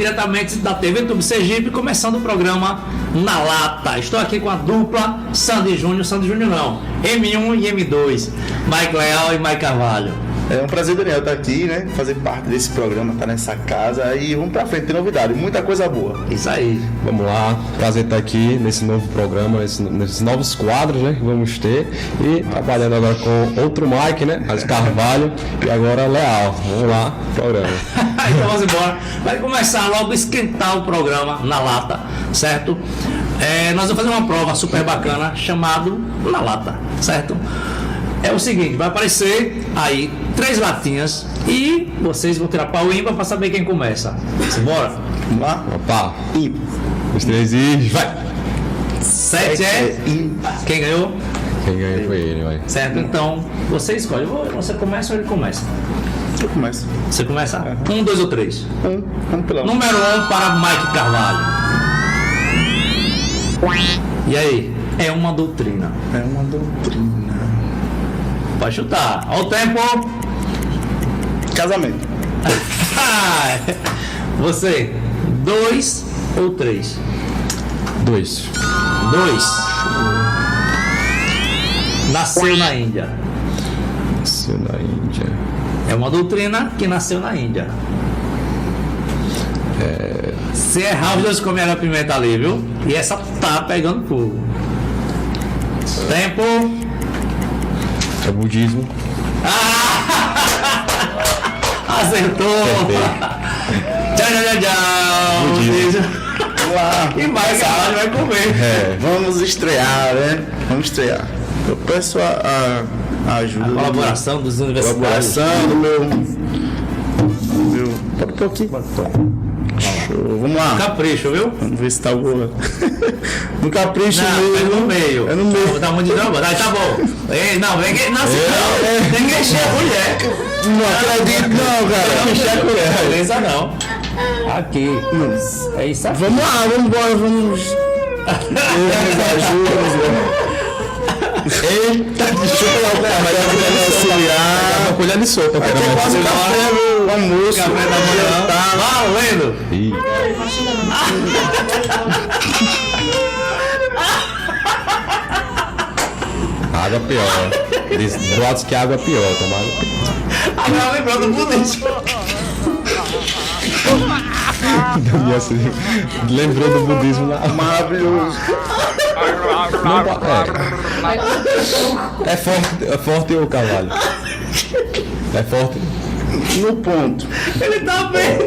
diretamente da TV Tube Sergipe, começando o programa Na Lata. Estou aqui com a dupla Sandy Júnior não, M1 e M2, Mike Leal e Mike Carvalho. É um prazer, Daniel, estar aqui, né? Fazer parte desse programa, estar nessa casa e vamos pra frente, tem novidade, muita coisa boa. Isso aí. Vamos lá, prazer estar aqui nesse novo programa, nesses novos quadros, né? Que vamos ter. E trabalhando agora com outro Mike, né? Mas Carvalho e agora Leal. Vamos lá, programa. Então vamos embora. Vai começar logo a esquentar o programa Na Lata, certo? Nós vamos fazer uma prova super bacana chamado Na Lata, certo? É o seguinte, vai aparecer aí 3 latinhas e vocês vão tirar pau ímpar para saber quem começa. Simbora? Vamos lá? Opa! Ímpar. Os 3 e vai! 7 é ímpar. Quem ganhou? Quem ganhou foi ele, vai. Certo, então você escolhe. Você começa ou ele começa? Eu começo. Você começa? 1, 2 ou 3? Vamos pela Número 1 para Mike Carvalho. E aí? É uma doutrina. É uma doutrina. Pode chutar. Olha o tempo. Casamento. Você, 2 ou 3? 2. 2. Nasceu na Índia. Nasceu na Índia. É uma doutrina que nasceu na Índia. Se errar, os dois comeram a pimenta ali, viu? E essa tá pegando fogo. Tempo. É budismo. Acertou! Tchau, tchau, tchau! Vamos lá. E mais Carvalho vai comer. Vamos estrear, né? Vamos estrear. Eu peço a ajuda. A colaboração dos universitários. Colaboração do meu. Pode pôr aqui. Show. Vamos lá. Capricho, viu? Vamos ver se tá boa. No capricho Não, mesmo. é no meio. É no meio. Tá muito de não, aí tá bom. Ei, não, vem que. Não, tem que encher a colher. Não acredito, não, cara. Não encher a colher. Beleza, não. Aqui. É isso aqui. Vamos lá, vamos embora, vamos. Eita, deixa eu pegar o pé, mas auxiliar. Uma colher de sopa, cara. Tem quase café no almoço. Café da manhã. Tá valendo. Ih. Água pior. Diz boatos que água é pior, tomar água pior. Agora lembrou do budismo. Lembrou do budismo lá. Maravilhoso. É forte o cavalo. É forte. No ponto. Ele tá bem.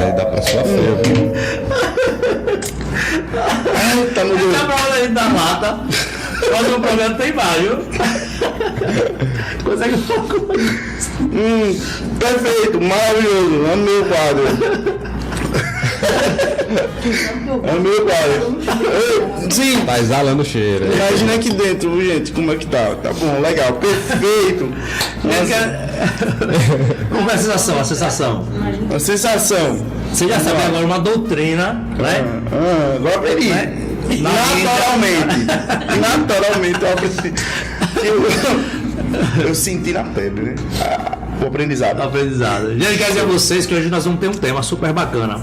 Aí dá pra sua feia, viu? Tá no Tá pra onde a gente da lata. Próximo programa tem mais, viu? Consegue um pouco. Perfeito, maravilhoso. É meu quadro. É meu quadro. Sim. Tá exalando o cheiro. Imagina aqui dentro, gente, como é que tá. Tá bom, legal, perfeito. Como é a sensação? A sensação. Você já sabe agora uma doutrina, né? Agora aprendi. Né? Naturalmente eu aprendi. Eu senti na pele, né? O aprendizado. Aprendizado. Gente, quero dizer a vocês que hoje nós vamos ter um tema super bacana,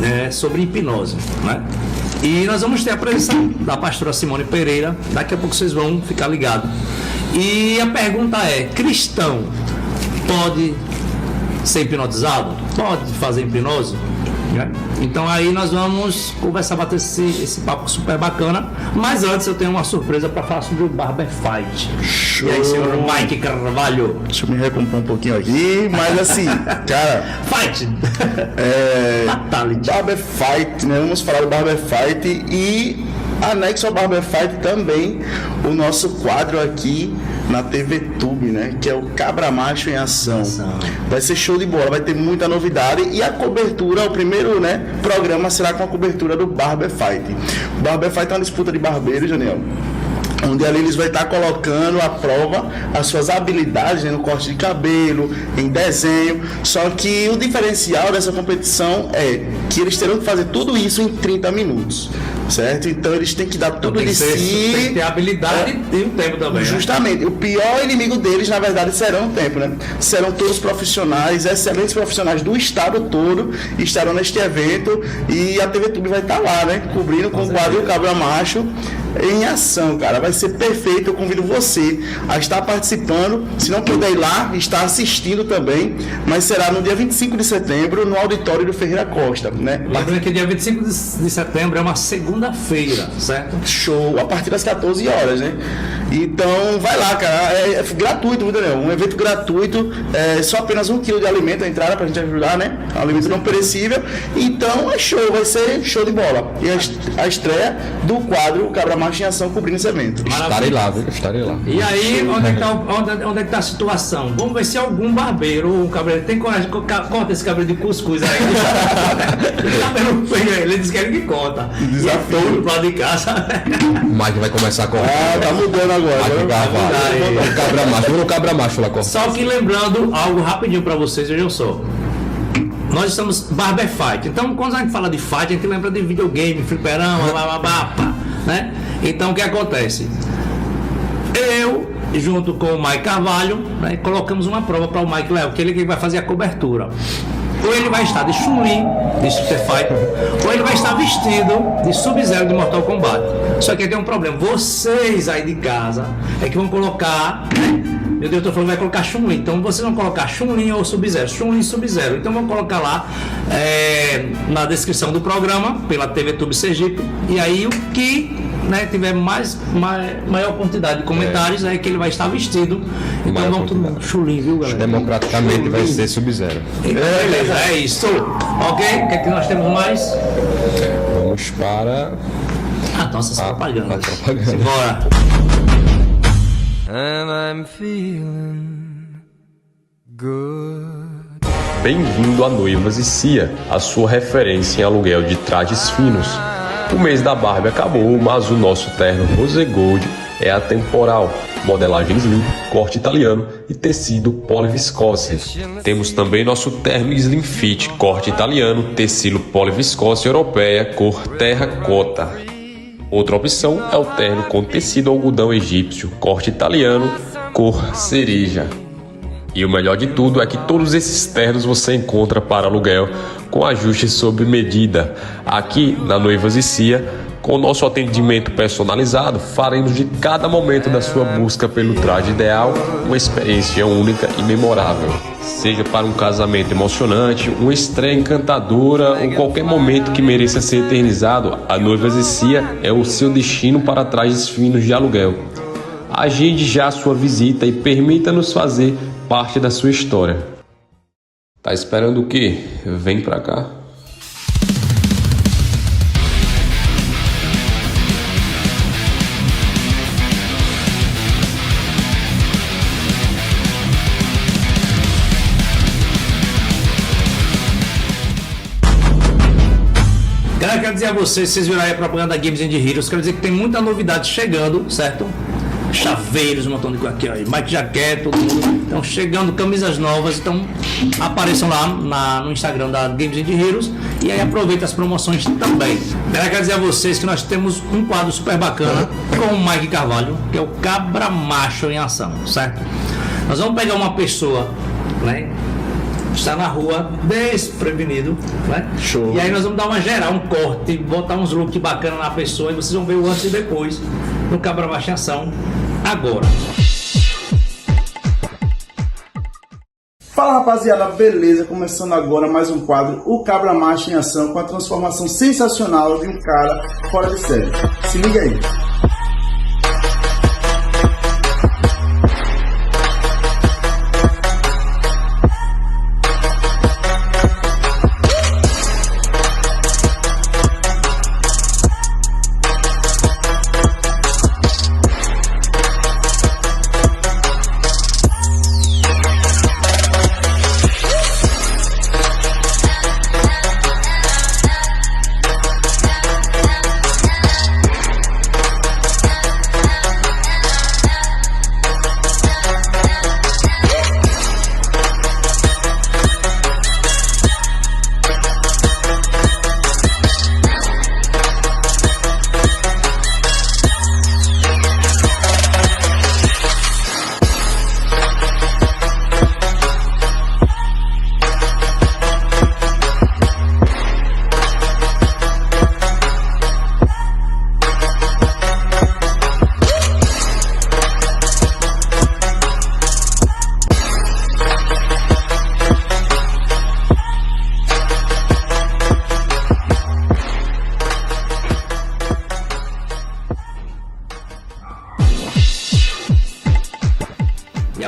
né, sobre hipnose, né? E nós vamos ter a presença da pastora Simone Pereira. Daqui a pouco vocês vão ficar ligados. E a pergunta é: cristão pode ser hipnotizado? Pode fazer hipnose? Né? Então aí nós vamos conversar, bater esse papo super bacana. Mas antes eu tenho uma surpresa para falar sobre o Barber Fight. Show. E aí, senhor Mike Carvalho? Deixa eu me recompor um pouquinho aqui, mas assim, cara. Fight! Fatality. Barber Fight, né? Vamos falar do Barber Fight e anexo ao Barber Fight também o nosso quadro aqui na TV Tube, né? Que é o Cabra Macho em Ação. Vai ser show de bola, vai ter muita novidade e a cobertura, o primeiro, né, programa será com a cobertura do Barber Fight. O Barber Fight é uma disputa de barbeiros, Daniel, onde ali eles vão estar colocando à prova as suas habilidades, né, no corte de cabelo, em desenho. Só que o diferencial dessa competição é que eles terão que fazer tudo isso em 30 minutos. certo? Então eles têm que dar tudo de si. Tem que ter habilidade e o tempo também. Justamente. Né? O pior inimigo deles, na verdade, serão o tempo, né? Serão todos profissionais, excelentes profissionais do estado todo, estarão neste evento e a TV Tube vai estar lá, né? Cobrindo com o quadro Cabra Macho em ação, cara. Vai ser perfeito. Eu convido você a estar participando. Se não puder ir lá, estar assistindo também. Mas será no dia 25 de setembro, no auditório do Ferreira Costa, né? Lembrando que dia 25 de setembro é uma segunda-feira, certo? Show, a partir das 14 horas, né? Então, vai lá, cara. É gratuito, viu, Daniel? Um evento gratuito, só apenas 1 quilo de alimento, a entrada pra gente ajudar, né? Alimento não perecível. Então, é show, vai ser show de bola. E a estreia do quadro O Cabra Macho em Ação cobrindo esse evento. Estarei lá, viu? Estarei lá. E aí, onde é que tá a situação? Vamos ver se algum barbeiro ou um cabreiro tem coragem de corta esse cabelo de cuscuz aí. O cabelo feio, ele diz que ele que conta. Desafio. E pro lado de casa. O Mike vai começar a cortar. Tá mudando agora. O cabra macho. Vamos no cabra macho lá cortar. Só que lembrando algo rapidinho pra vocês, vejam só. Nós estamos Barber Fight. Então, quando a gente fala de fight, a gente lembra de videogame, fliperama, bababá, né? Então, o que acontece? Eu, junto com o Mike Carvalho, né, colocamos uma prova para o Mike Léo, que ele vai fazer a cobertura. Ou ele vai estar de Chun-Li, de Street Fighter, ou ele vai estar vestido de Sub-Zero de Mortal Kombat. Só que tem um problema. Vocês aí de casa é que vão colocar, né? Meu diretor falou que vai colocar Chun-Li. Então vocês vão colocar Chun-Li ou Sub-Zero. Chun-Li e Sub-Zero. Então vamos colocar lá na descrição do programa, pela TV Tube Sergipe. E aí o que, né, tiver maior quantidade de comentários é que ele vai estar vestido. Então Maior vamos todo mundo Chun-Li, viu, galera? Democraticamente vai ser Sub-Zero. Então, beleza, é isso. Ok? O que é que nós temos mais? Vamos para Nossas propagandas. a propaganda. Bora. And I'm feeling good. Bem-vindo a Noivas e Cia, a sua referência em aluguel de trajes finos. O mês da Barbie acabou, mas o nosso terno Rose Gold é atemporal. Modelagem slim, corte italiano e tecido poliviscose. Temos também nosso terno Slim Fit, corte italiano, tecido poliviscose europeia, cor terracota. Outra opção é o terno com tecido algodão egípcio, corte italiano, cor cereja. E o melhor de tudo é que todos esses ternos você encontra para aluguel com ajuste sob medida. Aqui na Noivas e Cia, com o nosso atendimento personalizado, faremos de cada momento da sua busca pelo traje ideal uma experiência única e memorável. Seja para um casamento emocionante, uma estreia encantadora ou qualquer momento que mereça ser eternizado, a Noivas e Cia é o seu destino para trajes finos de aluguel. Agende já a sua visita e permita-nos fazer parte da sua história. Tá esperando o quê? Vem pra cá. Galera, quero dizer a vocês viram aí a propaganda da Games and Heroes, quero dizer que tem muita novidade chegando, certo? Chaveiros, um montão de coisa aqui, ó, Mike Jaquet, todo mundo. Então chegando camisas novas, então apareçam lá no Instagram da Games and Heroes e aí aproveita as promoções também. Galera, quero dizer a vocês que nós temos um quadro super bacana com o Mike Carvalho, que é o Cabra Macho em Ação, certo? Nós vamos pegar uma pessoa, né? Está na rua desprevenido, né? Show. E aí nós vamos dar uma geral, um corte, botar uns looks bacana na pessoa e vocês vão ver o antes e depois no Cabra Macho em Ação agora. Fala, rapaziada, beleza? Começando agora mais um quadro, o Cabra Macho em Ação, com a transformação sensacional de um cara fora de série. Se liga aí.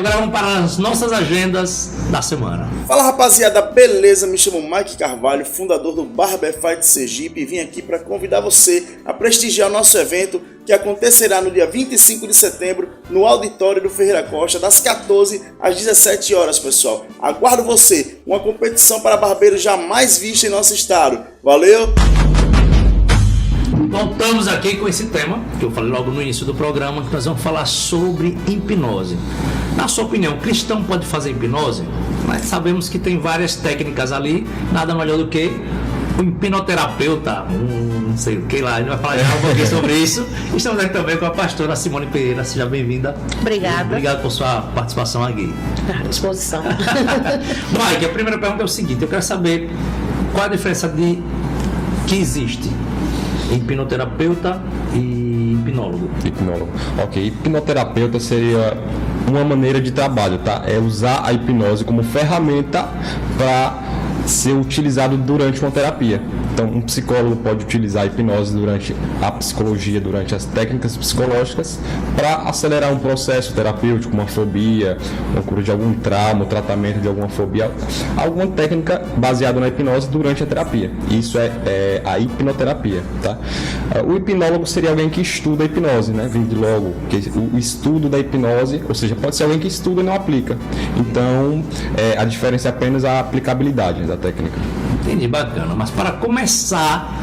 agora vamos para as nossas agendas da semana. Fala rapaziada, beleza? Me chamo Mike Carvalho, fundador do Barber Fight Sergipe, e vim aqui para convidar você a prestigiar o nosso evento que acontecerá no dia 25 de setembro no auditório do Ferreira Costa, das 14 às 17 horas, pessoal. Aguardo você, uma competição para barbeiros jamais vista em nosso estado. Valeu! Voltamos aqui com esse tema, que eu falei logo no início do programa, que nós vamos falar sobre hipnose. Na sua opinião, cristão pode fazer hipnose? Nós sabemos que tem várias técnicas ali, nada melhor do que o hipnoterapeuta, não sei o que lá, ele vai falar já um pouquinho sobre isso. Estamos aqui também com a pastora Simone Pereira, seja bem-vinda. Obrigada. Obrigado por sua participação aqui. À disposição. Mike, a primeira pergunta é o seguinte, eu quero saber qual a diferença que existe hipnoterapeuta e hipnólogo. Hipnólogo. Ok, hipnoterapeuta seria uma maneira de trabalho, tá? É usar a hipnose como ferramenta para ser utilizado durante uma terapia. Então, um psicólogo pode utilizar a hipnose durante a psicologia, durante as técnicas psicológicas, para acelerar um processo terapêutico, uma fobia, uma cura de algum trauma, o tratamento de alguma fobia, alguma técnica baseada na hipnose durante a terapia. Isso é a hipnoterapia, tá? O hipnólogo seria alguém que estuda a hipnose, né? Vem de logo, que o estudo da hipnose, ou seja, pode ser alguém que estuda e não aplica. Então, a diferença é apenas a aplicabilidade da técnica. Entendi, bacana. Mas para começar,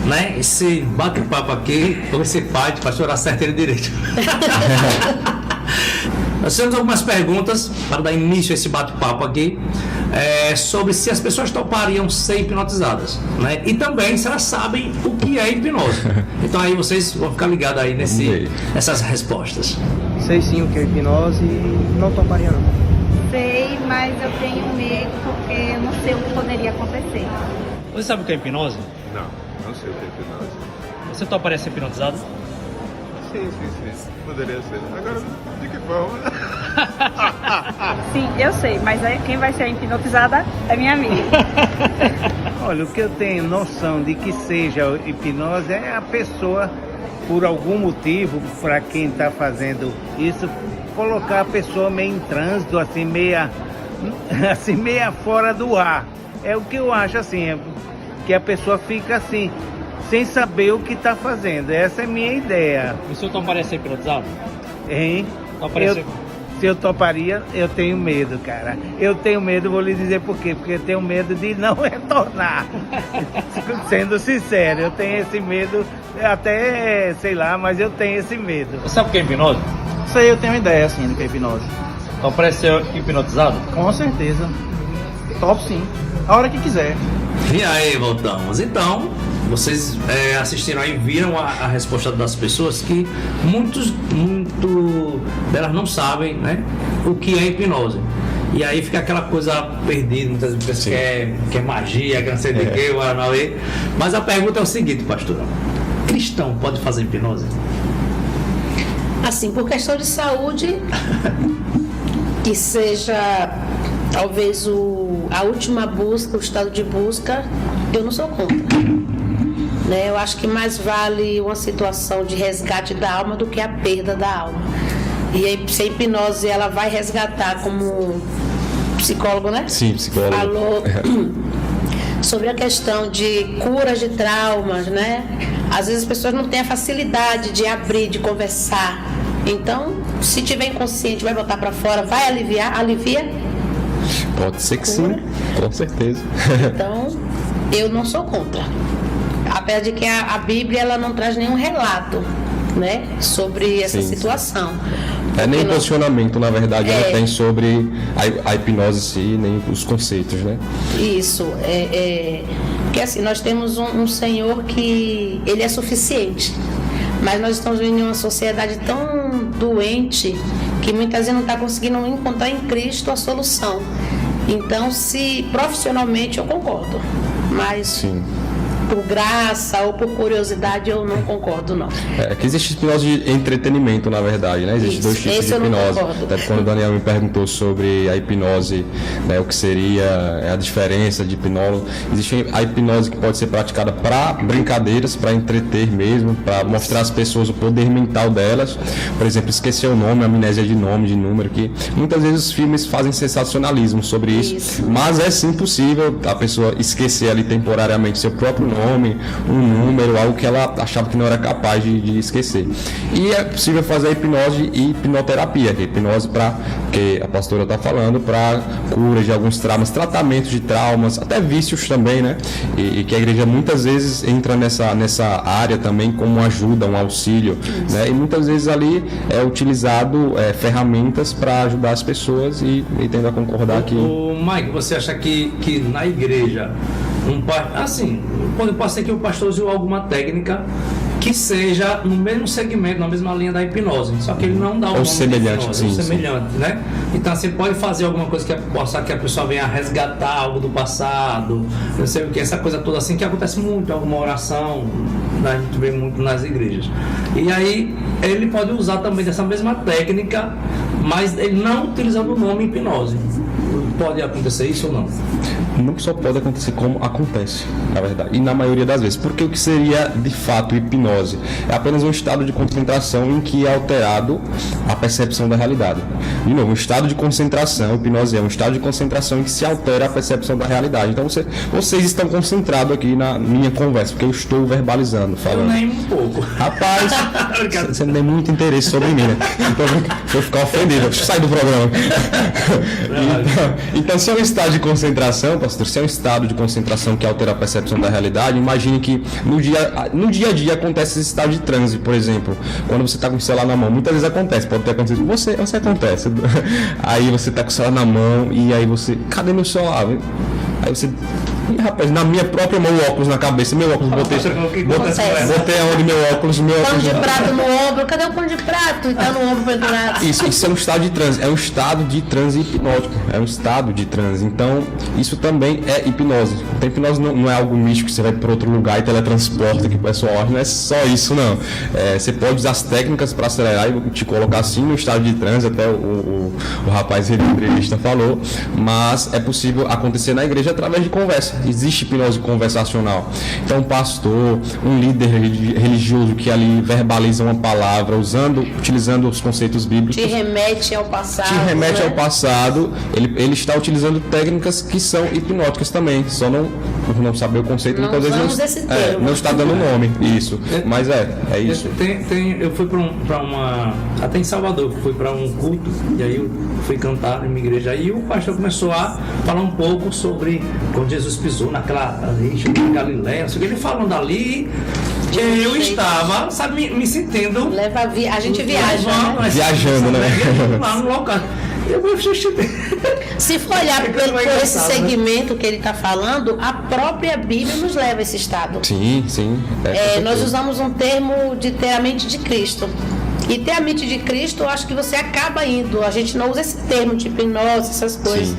né, esse bate-papo aqui, eu vou ser pai, pastor, acerta ele direito. Nós temos algumas perguntas para dar início a esse bate-papo aqui, sobre se as pessoas topariam ser hipnotizadas, né? E também se elas sabem o que é hipnose. Então aí vocês vão ficar ligados aí nessas respostas. Sei sim o que é hipnose e não toparia não. Sei, mas eu tenho medo porque eu não sei o que poderia acontecer. Você sabe o que é hipnose? Não sei o que é hipnose. Você toparia ser hipnotizado? Sim. Poderia ser. Agora, de que forma? Sim, eu sei, mas aí quem vai ser hipnotizada é minha amiga. Olha, o que eu tenho noção de que seja hipnose é a pessoa, por algum motivo, para quem está fazendo isso, colocar a pessoa meio em trânsito, assim, meia fora do ar. É o que eu acho, assim, que a pessoa fica assim, sem saber o que está fazendo. Essa é a minha ideia. E o senhor toparia ser hipnotizado? Hein? Se eu toparia, eu tenho medo, cara. Eu tenho medo, vou lhe dizer por quê. Porque eu tenho medo de não retornar. Sendo sincero, eu tenho esse medo, até, sei lá, mas eu tenho esse medo. Você sabe o que é hipnose? Isso aí eu tenho uma ideia, assim, do que é hipnose. Toparia ser hipnotizado? Com certeza. Top sim. A hora que quiser. E aí, voltamos. Então, vocês assistiram aí, viram a resposta das pessoas que muito delas não sabem, né, o que é hipnose. E aí fica aquela coisa perdida, muitas pessoas que é magia, que não sei de que, mas a pergunta é o seguinte, pastora: cristão pode fazer hipnose? Assim, por questão de saúde, que seja talvez a última busca, o estado de busca, eu não sou contra. Né? Eu acho que mais vale uma situação de resgate da alma do que a perda da alma. E aí, se a hipnose ela vai resgatar, como psicólogo, né? Sim, psicólogo. Falou sobre a questão de curas de traumas, né? Às vezes as pessoas não têm a facilidade de abrir, de conversar. Então, se tiver inconsciente, vai botar para fora, vai aliviar, alivia? Pode ser que sim, com certeza. Então, eu não sou contra. Apesar de que a Bíblia ela não traz nenhum relato, né, sobre essa situação. Nem posicionamento, na verdade, ela tem sobre a hipnose em si, nem os conceitos, né? Isso, porque assim, nós temos um Senhor que ele é suficiente, mas nós estamos vivendo em uma sociedade tão doente que muitas vezes não está conseguindo encontrar em Cristo a solução. Então, se profissionalmente eu concordo, mas por graça ou por curiosidade, eu não concordo, não. Que existe hipnose de entretenimento, na verdade, né? Existem dois tipos de hipnose. Até quando o Daniel me perguntou sobre a hipnose, né, o que seria a diferença de hipnólogo, existe a hipnose que pode ser praticada para brincadeiras, para entreter mesmo, para mostrar às pessoas o poder mental delas. Por exemplo, esquecer o nome, amnésia de nome, de número, que muitas vezes os filmes fazem sensacionalismo sobre isso. Mas é sim possível a pessoa esquecer ali temporariamente seu próprio nome, um número, algo que ela achava que não era capaz de esquecer. E é possível fazer a hipnose e hipnoterapia, que é hipnose que a pastora está falando, para cura de alguns traumas, tratamento de traumas, até vícios também, né? E que a igreja muitas vezes entra nessa área também como ajuda, um auxílio, né? E muitas vezes ali é utilizado ferramentas para ajudar as pessoas e tendo a concordar que... O Mike, você acha que na igreja, assim, pode ser que o pastor usou alguma técnica que seja no mesmo segmento, na mesma linha da hipnose, só que ele não dá o nome semelhante, de hipnose, semelhante, né? Então você pode fazer alguma coisa que a pessoa venha resgatar algo do passado, não sei o que, essa coisa toda assim que acontece muito, alguma oração, a gente vê muito nas igrejas. E aí ele pode usar também dessa mesma técnica, mas ele não utilizando o nome hipnose. Pode acontecer isso ou não? Não só pode acontecer, como acontece, na verdade, e na maioria das vezes. Porque o que seria de fato hipnose? É apenas um estado de concentração em que é alterado a percepção da realidade. De novo, um estado de concentração, hipnose é um estado de concentração em que se altera a percepção da realidade. Então vocês estão concentrados aqui na minha conversa, porque eu estou verbalizando, falando. Eu nem um pouco. Rapaz, você não tem muito interesse sobre mim, né? Então vou ficar ofendido, deixa eu sair do programa. Então, se é um estado de concentração, pastor, se é um estado de concentração que altera a percepção da realidade, imagine que no dia a dia acontece esse estado de transe, por exemplo, quando você está com o celular na mão. Muitas vezes acontece, pode ter acontecido com você acontece. Aí você está com o celular na mão e aí você, cadê meu celular? Aí você, rapaz, na minha própria mão, o óculos na cabeça, meu óculos, botei aonde meu óculos. Pão de prato no ombro, cadê o pão de prato? E tá no ombro pendurado. Isso é um estado de transe, é um estado de transe hipnótico, é um estado de transe. Então, isso também é hipnose. A hipnose não é algo místico que você vai para outro lugar e teletransporta que o pessoal, não é só isso, não. Você pode usar as técnicas para acelerar e te colocar assim no estado de transe, até o rapaz da entrevista falou, mas é possível acontecer na igreja através de conversa. Existe hipnose conversacional. Então, um pastor, um líder religioso que ali verbaliza uma palavra, utilizando os conceitos bíblicos. Te remete ao passado. Ao passado. Ele está utilizando técnicas que são hipnóticas também. Só por não saber o conceito, muitas vezes não está dando nome. Isso. Mas é isso. Eu fui para uma. Até em Salvador, fui para um culto, e aí eu fui cantar em uma igreja. Aí o pastor começou a falar um pouco sobre quando Jesus pisou naquela região de Galileia, ele falando ali, que eu estava, sabe, me sentindo. A gente viaja, né? Viajando, né? Lá no local. Se for olhar por esse segmento que ele está falando, a própria Bíblia nos leva a esse estado. Sim. Nós usamos um termo de ter a mente de Cristo. E ter a mente de Cristo, eu acho que você acaba indo. A gente não usa esse termo de hipnose, essas coisas. Sim.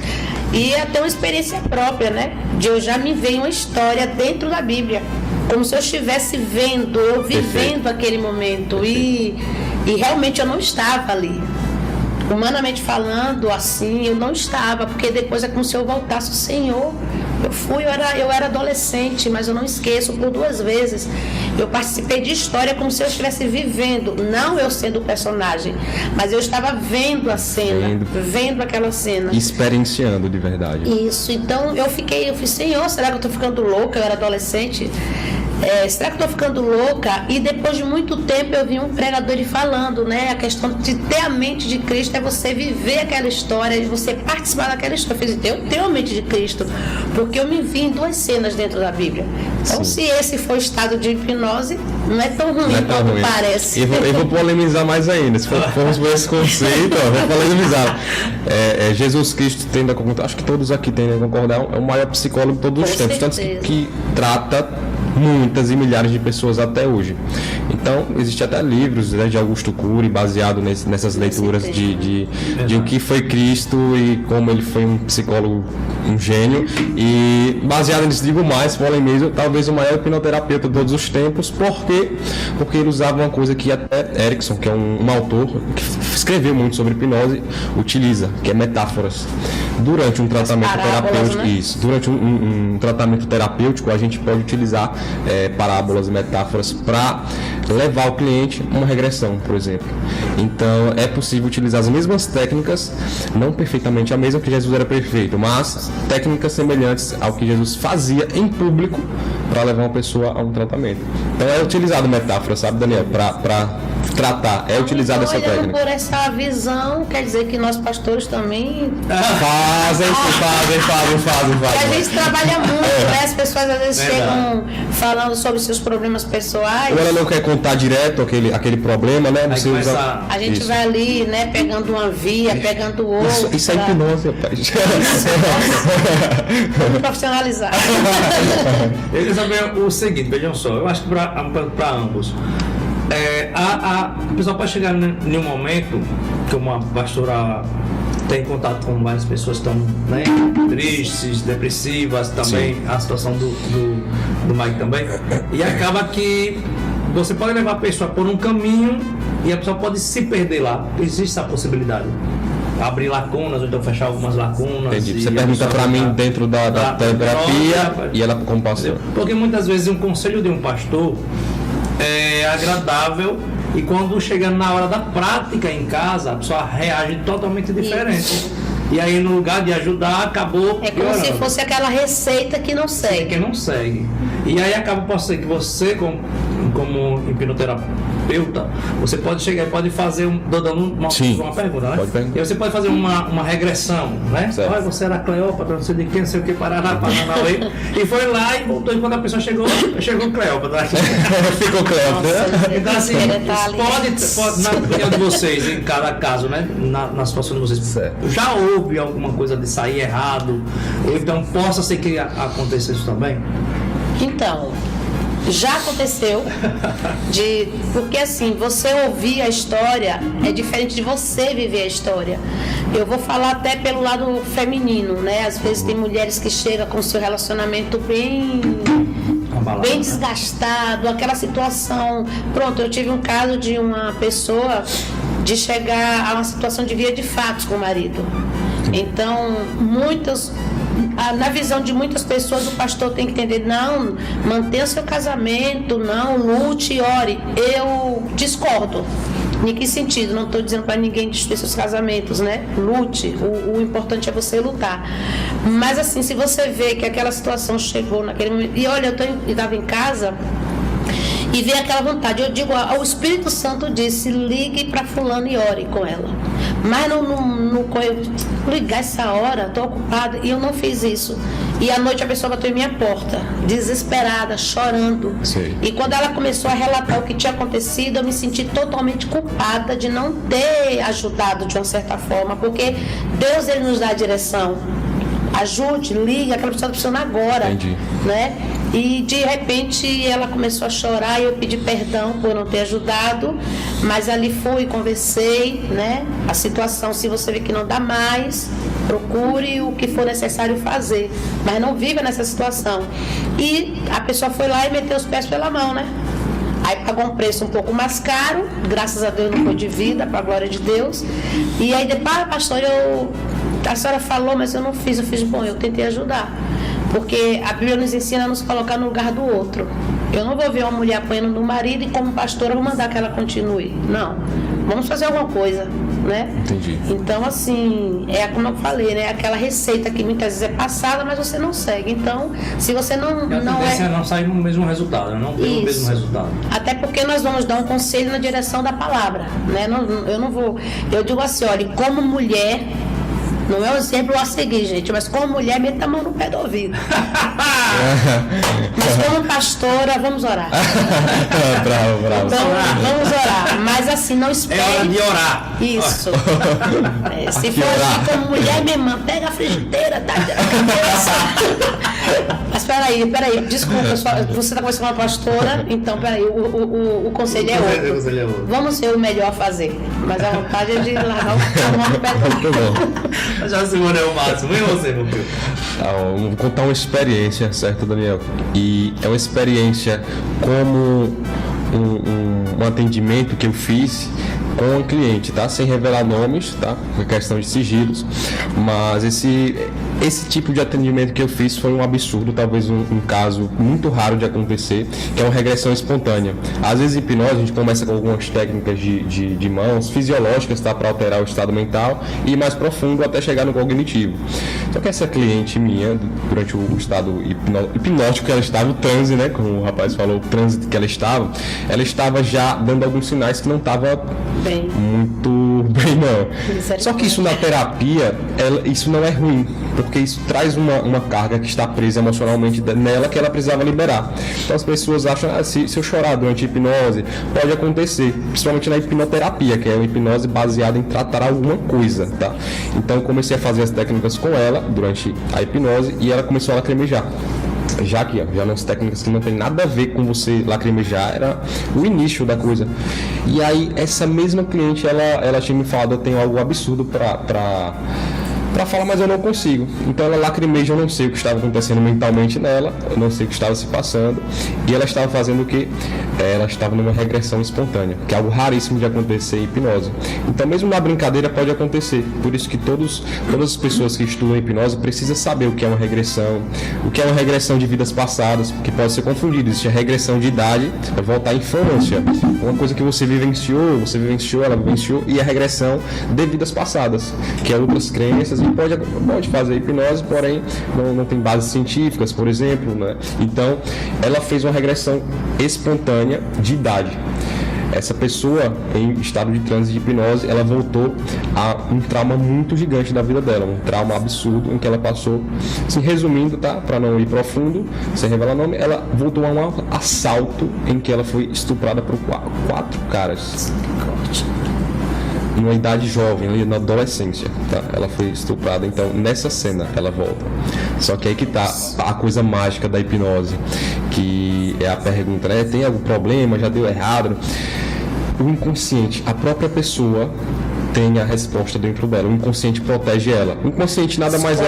E é até uma experiência própria, né? De eu já me ver uma história dentro da Bíblia. Como se eu estivesse vendo, eu vivendo aquele momento. E realmente eu não estava ali. Humanamente falando, assim, eu não estava, porque depois é como se eu voltasse o Senhor. Eu era adolescente, mas eu não esqueço, por 2 vezes eu participei de história como se eu estivesse vivendo, não eu sendo o personagem, mas eu estava vendo a cena, vendo aquela cena. Experienciando de verdade. Isso, então eu falei, Senhor, será que eu estou ficando louca? Eu era adolescente. Será que eu estou ficando louca? E depois de muito tempo eu vi um pregador falando, né? A questão de ter a mente de Cristo é você viver aquela história, de você participar daquela história. Eu tenho a mente de Cristo, porque eu me vi em 2 cenas dentro da Bíblia. Então, se esse for o estado de hipnose, não é tão ruim quanto parece. Eu vou polemizar mais ainda. Se formos por esse conceito, vou polemizar. Jesus Cristo tende a concordar, acho que todos aqui tendem a concordar, é o maior psicólogo de todos os tempos, tanto que trata muitas e milhares de pessoas até hoje. Então, existe até livros, né, de Augusto Cury, baseado nessas leituras de o que foi Cristo e como ele foi um psicólogo, um gênio. E baseado nisso, digo mais, Paulo mesmo, talvez o maior hipnoterapeuta de todos os tempos, porque ele usava uma coisa que até Erickson, que é um autor que escreveu muito sobre hipnose, utiliza, que é metáforas. Durante um tratamento terapêutico, né? Isso, durante um tratamento terapêutico, a gente pode utilizar parábolas, metáforas para levar o cliente a uma regressão, por exemplo. Então, é possível utilizar as mesmas técnicas, não perfeitamente a mesma que Jesus era perfeito, mas técnicas semelhantes ao que Jesus fazia em público para levar uma pessoa a um tratamento. Então, é utilizado metáfora, sabe, Daniel, para tratar, é utilizada essa técnica. Por essa visão, quer dizer que nós pastores também fazem. A gente trabalha muito, né? As pessoas às vezes chegam falando sobre seus problemas pessoais. Ou ela não quer contar direto aquele problema, né? Você usa... A gente vai ali, né? Pegando uma via, pegando outra. Isso é hipnose, rapaz. Vamos profissionalizar. Eu quero saber o seguinte, vejam só, eu acho que para ambos. A pessoa pode chegar em um momento que uma pastora tem contato com várias pessoas que estão, né, tristes, depressivas, também. Sim. A situação do Mike também, e acaba que você pode levar a pessoa por um caminho e a pessoa pode se perder lá. Existe essa possibilidade, abrir lacunas ou então fechar algumas lacunas. Entendi. Você pergunta para mim dentro da terapia e ela como pastor. Porque muitas vezes um conselho de um pastor é agradável e quando chega na hora da prática em casa, a pessoa reage totalmente diferente. Isso. E aí, no lugar de ajudar, acabou piorando. É como se fosse aquela receita que não segue. Sim, que não segue. E aí acaba, pode ser que você, como hipnoterapeuta, você pode chegar e pode fazer dando uma pergunta, né? E você pode fazer uma regressão, né? Olha, você era Cleópatra, não sei de quem, não sei o que, Paraná, e foi lá e voltou, e quando a pessoa chegou Cleópatra. Ficou Cleópatra. Então, assim, pode, na opinião de vocês, em cada caso, né? Na situação de vocês, já houve alguma coisa de sair errado? Então, possa ser que aconteça isso também? Então, já aconteceu, porque assim, você ouvir a história é diferente de você viver a história. Eu vou falar até pelo lado feminino, né? Às vezes tem mulheres que chegam com seu relacionamento bem desgastado, aquela situação. Pronto, eu tive um caso de uma pessoa de chegar a uma situação de via de fato com o marido. Então, na visão de muitas pessoas, o pastor tem que entender, não, mantenha seu casamento, não, lute e ore. Eu discordo. Em que sentido? Não estou dizendo para ninguém destruir seus casamentos, né? Lute, o importante é você lutar. Mas assim, se você vê que aquela situação chegou naquele momento, e olha, eu estava em casa e veio aquela vontade, eu digo, o Espírito Santo disse, ligue para fulano e ore com ela. Mas eu ligar essa hora, estou ocupada, e eu não fiz isso. E à noite a pessoa bateu em minha porta, desesperada, chorando. Sim. E quando ela começou a relatar o que tinha acontecido, eu me senti totalmente culpada de não ter ajudado de uma certa forma, porque Deus, ele nos dá a direção. Ajude, ligue, aquela pessoa está precisando agora. Entendi. Né? E de repente ela começou a chorar e eu pedi perdão por não ter ajudado, mas ali fui, conversei, né? A situação, se você vê que não dá mais, procure o que for necessário fazer, mas não viva nessa situação. E a pessoa foi lá e meteu os pés pela mão, né? Aí pagou um preço um pouco mais caro, graças a Deus não foi de vida, para a glória de Deus. E aí depois, pastor, a senhora falou, mas eu não fiz. Eu fiz, bom, eu tentei ajudar. Porque a Bíblia nos ensina a nos colocar no lugar do outro. Eu não vou ver uma mulher apanhando no marido e como pastora vou mandar que ela continue. Não. Vamos fazer alguma coisa, né? Entendi. Então, assim, é como eu falei, né? Aquela receita que muitas vezes é passada, mas você não segue. Então, se você não sai no mesmo resultado, não tem o mesmo resultado. Até porque nós vamos dar um conselho na direção da palavra, né? Eu não vou... Eu digo assim, olha, como mulher... Não é um exemplo a seguir, gente, mas como mulher, meta a mão no pé do ouvido. Mas como pastora, vamos orar. Bravo. Então, vamos orar. Mas assim, não espere. É hora de orar. Isso. Se for assim como mulher, minha irmã, pega a frigideira, tá na cabeça. Mas peraí, desculpa, você está conversando com uma pastora, então peraí, o conselho é outro. Vamos ver o melhor a fazer. Mas a vontade é de largar o pé do Já Simone é o máximo. E você, meu filho? Vou contar uma experiência, certo, Daniel? E é uma experiência como um atendimento que eu fiz com um cliente, tá? Sem revelar nomes, tá? Por questão de sigilos, mas esse tipo de atendimento que eu fiz foi um absurdo, talvez um caso muito raro de acontecer, que é uma regressão espontânea. Às vezes, em hipnose, a gente começa com algumas técnicas de mãos fisiológicas, tá? Para alterar o estado mental e ir mais profundo até chegar no cognitivo. Só que essa cliente minha, durante o estado hipnótico que ela estava, o transe, né? Como o rapaz falou, o transe que ela estava já dando alguns sinais que não estava muito bem, não. Só que isso na terapia, isso não é ruim, porque isso traz uma carga que está presa emocionalmente nela que ela precisava liberar. Então as pessoas acham, se eu chorar durante a hipnose, pode acontecer, principalmente na hipnoterapia, que é uma hipnose baseada em tratar alguma coisa, tá? Então eu comecei a fazer as técnicas com ela durante a hipnose e ela começou a lacrimejar. Já nas técnicas que não tem nada a ver com você lacrimejar, era o início da coisa. E aí essa mesma cliente, ela tinha me falado, eu tenho algo absurdo pra falar, mas eu não consigo. Então ela lacrimeja, eu não sei o que estava acontecendo mentalmente nela, eu não sei o que estava se passando, e ela estava fazendo o quê? Ela estava numa regressão espontânea, que é algo raríssimo de acontecer em hipnose. Então mesmo na brincadeira pode acontecer, por isso que todas as pessoas que estudam hipnose precisam saber o que é uma regressão de vidas passadas, porque pode ser confundido. Existe a regressão de idade, é voltar à infância, uma coisa que você vivenciou, ela vivenciou, e a regressão de vidas passadas, que é outras crenças, e pode fazer hipnose, porém não tem bases científicas, por exemplo, né? Então ela fez uma regressão espontânea de idade. Essa pessoa, em estado de transe de hipnose, ela voltou a um trauma muito gigante da vida dela, um trauma absurdo em que ela passou, assim, resumindo, tá? Para não ir profundo, sem revelar nome, ela voltou a um assalto em que ela foi estuprada por 4 caras. Numa idade jovem, ali na adolescência, tá? Ela foi estuprada, então nessa cena ela volta. Só que aí que tá a coisa mágica da hipnose, que é a pergunta, né? Tem algum problema? Já deu errado? O inconsciente, a própria pessoa tem a resposta dentro dela. O inconsciente protege ela. O inconsciente nada mais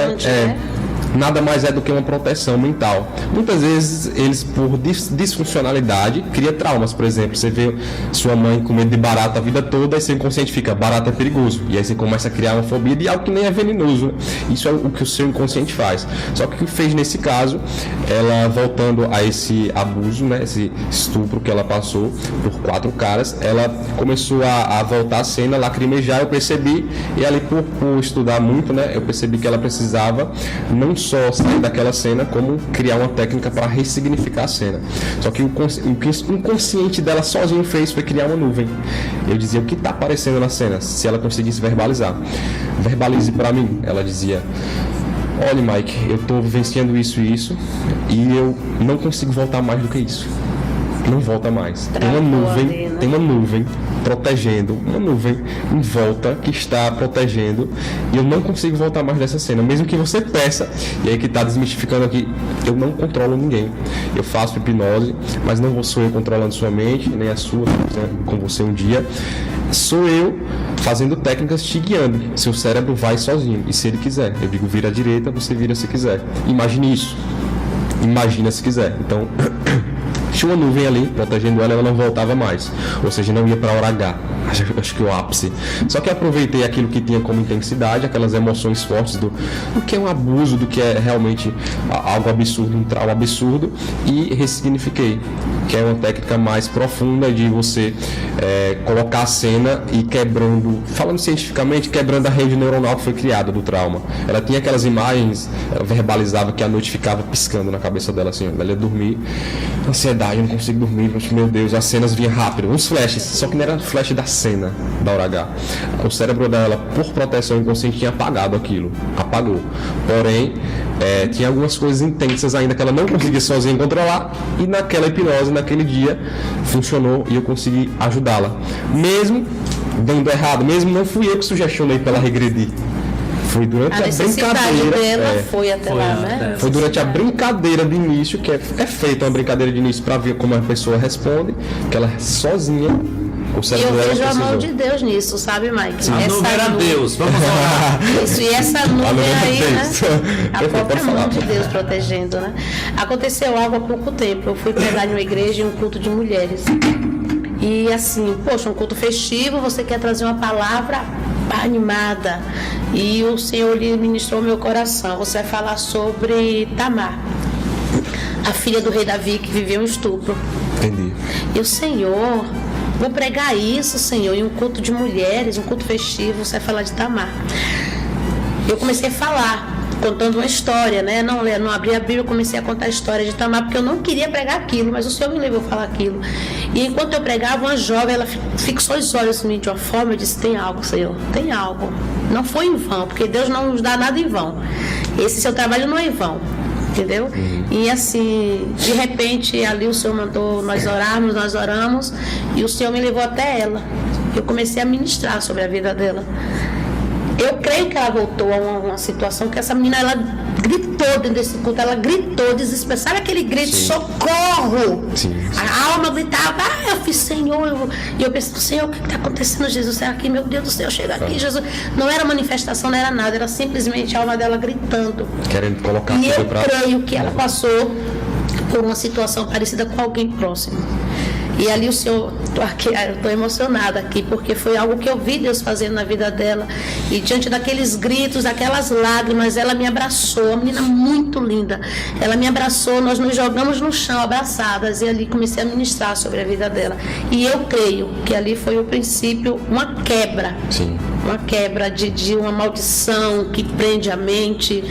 nada mais é do que uma proteção mental. Muitas vezes eles, por disfuncionalidade, criam traumas. Por exemplo, você vê sua mãe com medo de barata a vida toda e seu inconsciente fica, barata é perigoso, e aí você começa a criar uma fobia de algo que nem é venenoso, né? Isso é o que o seu inconsciente faz. Só que o que fez nesse caso, ela voltando a esse abuso, né, esse estupro que ela passou por 4 caras, ela começou a voltar a cena, lacrimejar, eu percebi, e ali por estudar muito, né, eu percebi que ela precisava não só sair daquela cena, como criar uma técnica para ressignificar a cena. Só que o inconsciente dela sozinho fez foi criar uma nuvem. Eu dizia, o que está aparecendo na cena? Se ela conseguisse verbalizar. Verbalize para mim. Ela dizia, olha, Mike, eu estou vivenciando isso e isso, e eu não consigo voltar mais do que isso. Não volta mais. Tem uma nuvem protegendo, uma nuvem em volta que está protegendo, e eu não consigo voltar mais dessa cena, mesmo que você peça. E aí que está desmistificando aqui, eu não controlo ninguém. Eu faço hipnose, mas não sou eu controlando sua mente, nem a sua, com você um dia. Sou eu fazendo técnicas te guiando. Seu cérebro vai sozinho, e se ele quiser, eu digo vira à direita, você vira se quiser. Imagine isso. Imagina se quiser. Então tinha uma nuvem ali protegendo ela, ela não voltava mais, ou seja, não ia para a hora H, acho que o ápice. Só que aproveitei aquilo que tinha como intensidade, aquelas emoções fortes do que é um abuso, do que é realmente algo absurdo, um trauma absurdo, e ressignifiquei, que é uma técnica mais profunda de você colocar a cena e quebrando, falando cientificamente, quebrando a rede neuronal que foi criada do trauma. Ela tinha aquelas imagens, ela verbalizava que a noite ficava piscando na cabeça dela, assim, ela ia dormir, ansiedade, eu não consigo dormir, meu Deus, as cenas vinham rápido, uns flashes, só que não era flash da cena da hora H. O cérebro dela, por proteção inconsciente, tinha apagado aquilo. Apagou. Porém, tinha algumas coisas intensas ainda que ela não conseguia sozinha controlar, e naquela hipnose, naquele dia, funcionou e eu consegui ajudá-la. Mesmo dando errado, mesmo não fui eu que sugestionei para ela regredir. Foi durante a brincadeira dela foi até lá, né? Foi durante a brincadeira de início, que é feita uma brincadeira de início para ver como a pessoa responde, que ela sozinha, o cérebro dela precisou. Eu vejo a mão de precisou. Deus nisso, sabe, Mike? A nuvem era Deus, vamos lá. Isso, e essa nuvem aí, né? A Pode própria falar. mão de Deus protegendo, né? Aconteceu algo há pouco tempo. Eu fui pregar em uma igreja em um culto de mulheres. E assim, poxa, um culto festivo, você quer trazer uma palavra animada. E o Senhor lhe ministrou meu coração. Você vai falar sobre Tamar, a filha do rei Davi que viveu um estupro. Entendi. E o Senhor, vou pregar isso, Senhor, em um culto de mulheres, um culto festivo, você vai falar de Tamar. Eu comecei a falar, contando uma história, né? Não abri a Bíblia, eu comecei a contar a história de Tamar, porque eu não queria pregar aquilo, mas o Senhor me levou a falar aquilo. E enquanto eu pregava, uma jovem, ela fixou os olhos em mim de uma forma, eu disse, tem algo, Senhor, tem algo. Não foi em vão, porque Deus não nos dá nada em vão. Esse seu trabalho não é em vão. Entendeu? E assim, de repente, ali o Senhor mandou nós oramos, e o Senhor me levou até ela. Eu comecei a ministrar sobre a vida dela. Eu creio que ela voltou a uma situação que essa menina, ela gritou dentro desse culto, ela gritou, desesperada. Sabe aquele grito, Sim. Socorro! Sim. A alma gritava, eu fiz, Senhor. E eu pensei, Senhor, o que está acontecendo, Jesus? Será que, meu Deus do céu, chega aqui, Jesus. Não era manifestação, não era nada, era simplesmente a alma dela gritando. Querendo colocar E eu tudo pra... creio que ela passou por uma situação parecida com alguém próximo. E ali o Senhor, eu estou emocionada aqui, porque foi algo que eu vi Deus fazendo na vida dela. E diante daqueles gritos, daquelas lágrimas, ela me abraçou, uma menina muito linda. Ela me abraçou, nós nos jogamos no chão abraçadas, e ali comecei a ministrar sobre a vida dela. E eu creio que ali foi o princípio, uma quebra. Sim. Uma quebra de uma maldição que prende a mente,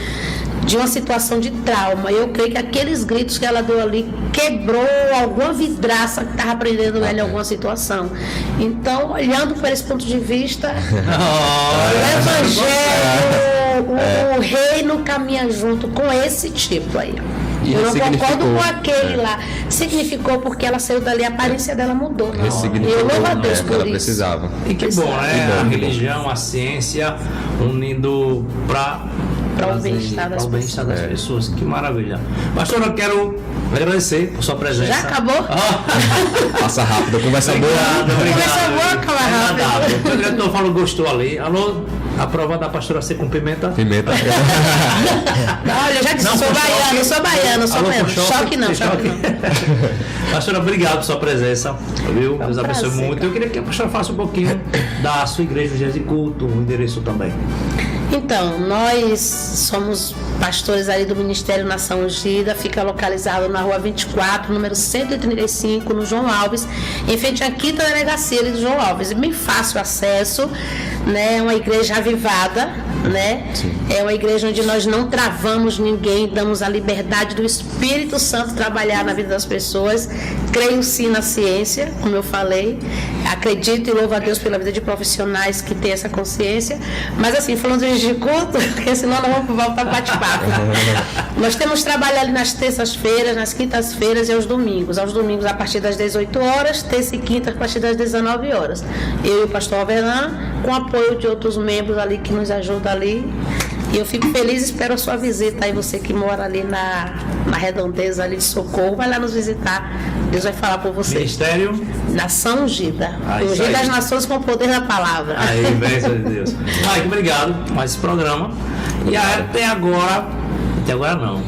de uma situação de trauma. Eu creio que aqueles gritos que ela deu ali quebrou alguma vidraça que estava prendendo ela em alguma situação. Então, olhando por esse ponto de vista, o evangelho, o reino caminha junto com esse tipo aí. E eu não concordo com ressignificou, aquele lá. Significou porque ela saiu dali, a aparência dela mudou. Ressignificou, Eu louvo a Deus que por ela isso. precisava. E que bom, né? Que bom, A que bom. religião, a ciência unindo para o bem-estar das pessoas. Que maravilha. Pastor, eu quero agradecer por sua presença. Já acabou? Passa rápido, conversa boa. Conversa boa, acaba rápido. O diretor falou, gostou ali. Alô, a prova da pastora C com pimenta? Pimenta. Olha, eu já disse, Não, sou com baiano, sou baiano, sou Alô, baiano. com Choque não, choque não. Pastora, obrigado por sua presença, viu? Foi um Deus abençoe prazer, muito. Eu queria que a pastora falasse um pouquinho da sua igreja, os dias de culto, o endereço também. Então, nós somos pastores ali do Ministério Nação Ungida, fica localizado na rua 24, número 135, no João Alves, em frente à quinta delegacia ali do João Alves. É bem fácil o acesso, né? É uma igreja avivada, né? Sim. É uma igreja onde nós não travamos ninguém, damos a liberdade do Espírito Santo trabalhar na vida das pessoas. Creio sim na ciência, como eu falei, acredito e louvo a Deus pela vida de profissionais que têm essa consciência, mas assim, falando de culto, porque senão nós vamos voltar para bate-papo. Nós temos trabalho ali nas terças-feiras, nas quintas-feiras e aos domingos. Aos domingos a partir das 18 horas, terça e quinta a partir das 19 horas. Eu e o pastor Alveran, com apoio de outros membros ali que nos ajudam ali. E eu fico feliz e espero a sua visita aí, você que mora ali na redondeza ali de Socorro, vai lá nos visitar. Deus vai falar por você. Ministério? Nação Ungida. Isso Ungida aí. das nações com o poder da palavra. Aí, bênção de Deus. Mike, obrigado por mais esse programa. E até agora não.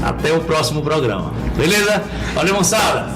Até o próximo programa. Beleza? Valeu, moçada.